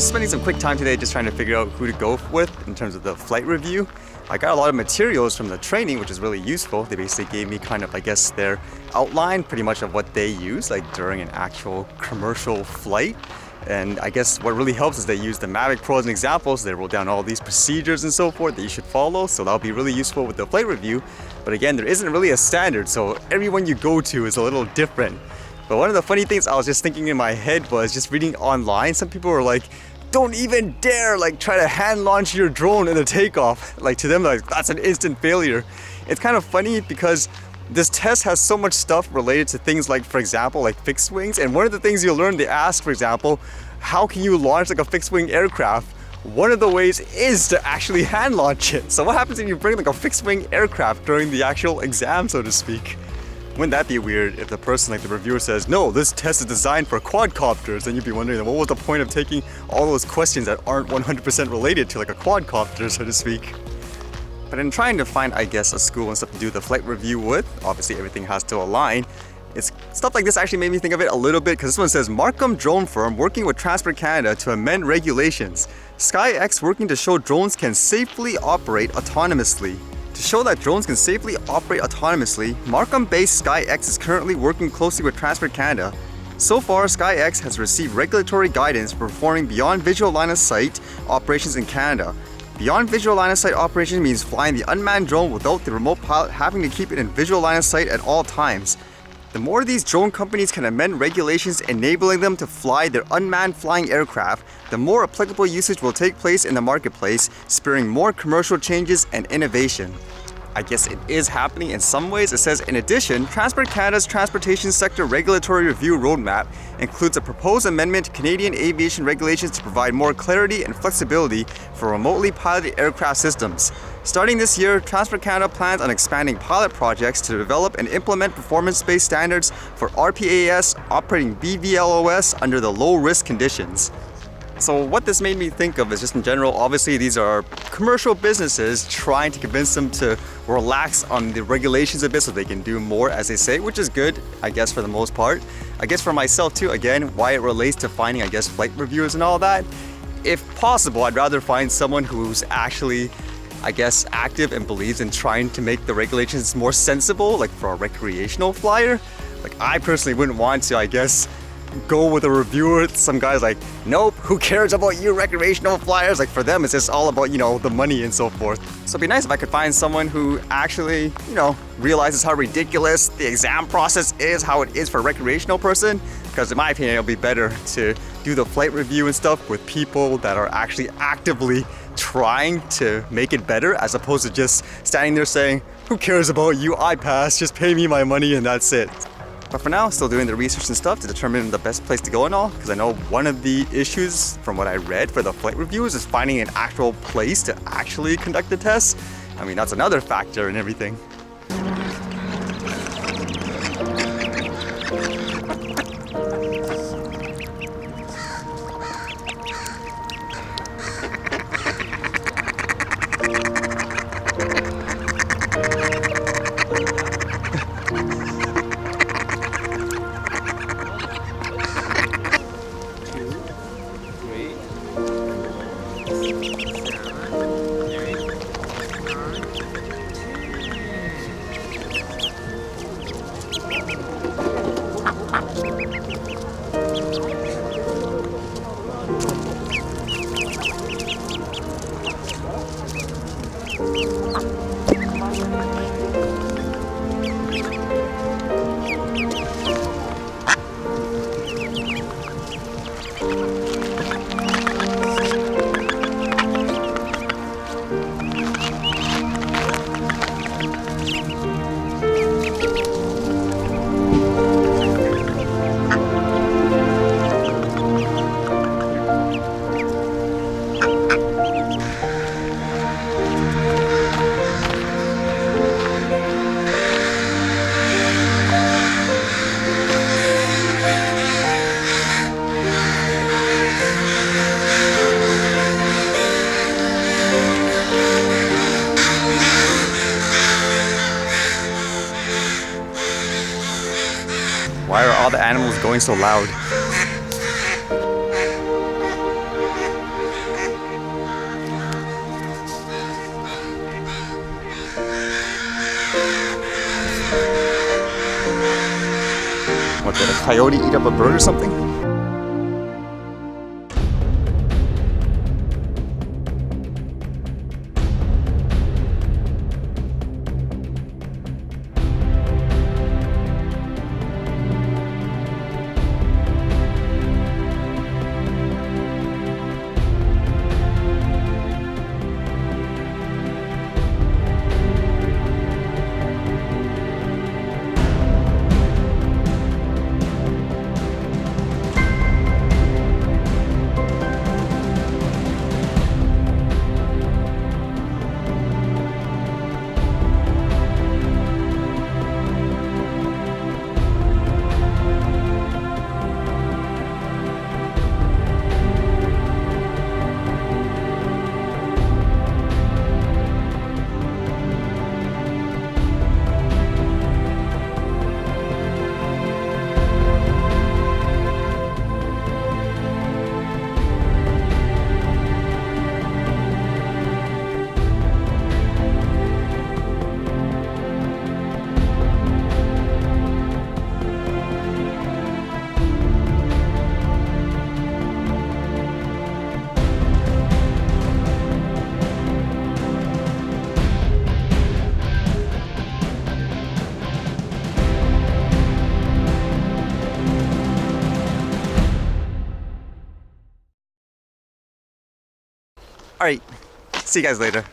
was spending some quick time today just trying to figure out who to go with in terms of the flight review. I got a lot of materials from the training, which is really useful. They basically gave me kind of, I guess, their outline pretty much of what they use like during an actual commercial flight. And I guess what really helps is they use the Mavic Pro as an example, so they wrote down all these procedures and so forth that you should follow, so that'll be really useful with the flight review. But again, there isn't really a standard, so everyone you go to is a little different. But one of the funny things I was just thinking in my head was just reading online, some people were like, don't even dare like try to hand launch your drone in a takeoff. Like to them, like that's an instant failure. It's kind of funny because this test has so much stuff related to things like, for example, like fixed wings. And one of the things you'll learn, they ask, for example, how can you launch like a fixed wing aircraft? One of the ways is to actually hand launch it. So what happens if you bring like a fixed wing aircraft during the actual exam, so to speak? Wouldn't that be weird if the person, like the reviewer, says, no, this test is designed for quadcopters, and you'd be wondering, what was the point of taking all those questions that aren't 100% related to like a quadcopter, so to speak? But in trying to find, I guess, a school and stuff to do the flight review with, obviously everything has to align. It's stuff like this actually made me think of it a little bit, because this one says, Markham Drone Firm working with Transport Canada to amend regulations. SkyX working to show drones can safely operate autonomously. To show that drones can safely operate autonomously, Markham-based SkyX is currently working closely with Transport Canada. So far, SkyX has received regulatory guidance for performing beyond visual line of sight operations in Canada. Beyond visual line of sight operations means flying the unmanned drone without the remote pilot having to keep it in visual line of sight at all times. The more these drone companies can amend regulations enabling them to fly their unmanned flying aircraft, the more applicable usage will take place in the marketplace, spurring more commercial changes and innovation. I guess it is happening in some ways. It says, in addition, Transport Canada's Transportation Sector Regulatory Review Roadmap includes a proposed amendment to Canadian aviation regulations to provide more clarity and flexibility for remotely piloted aircraft systems. Starting this year, Transport Canada plans on expanding pilot projects to develop and implement performance-based standards for RPAS operating BVLOS under the low-risk conditions. So what this made me think of is just in general, obviously these are commercial businesses trying to convince them to relax on the regulations a bit so they can do more, as they say, which is good, I guess, for the most part. I guess for myself too, again, why it relates to finding, I guess, flight reviewers and all that. If possible, I'd rather find someone who's actually, I guess, active and believes in trying to make the regulations more sensible, like for a recreational flyer. Like I personally wouldn't want to, I guess, go with a reviewer. Some guys like, nope, who cares about you recreational flyers? Like for them, it's just all about, the money and so forth. So it'd be nice if I could find someone who actually, realizes how ridiculous the exam process is, how it is for a recreational person. Because in my opinion, it'll be better to do the flight review and stuff with people that are actually actively trying to make it better, as opposed to just standing there saying, who cares about you? I passed, just pay me my money and that's it. But for now, still doing the research and stuff to determine the best place to go and all, because I know one of the issues from what I read for the flight reviews is finding an actual place to actually conduct the tests. I mean, that's another factor in everything. Why are all the animals going so loud? coyote eat up a bird or something? All right, see you guys later.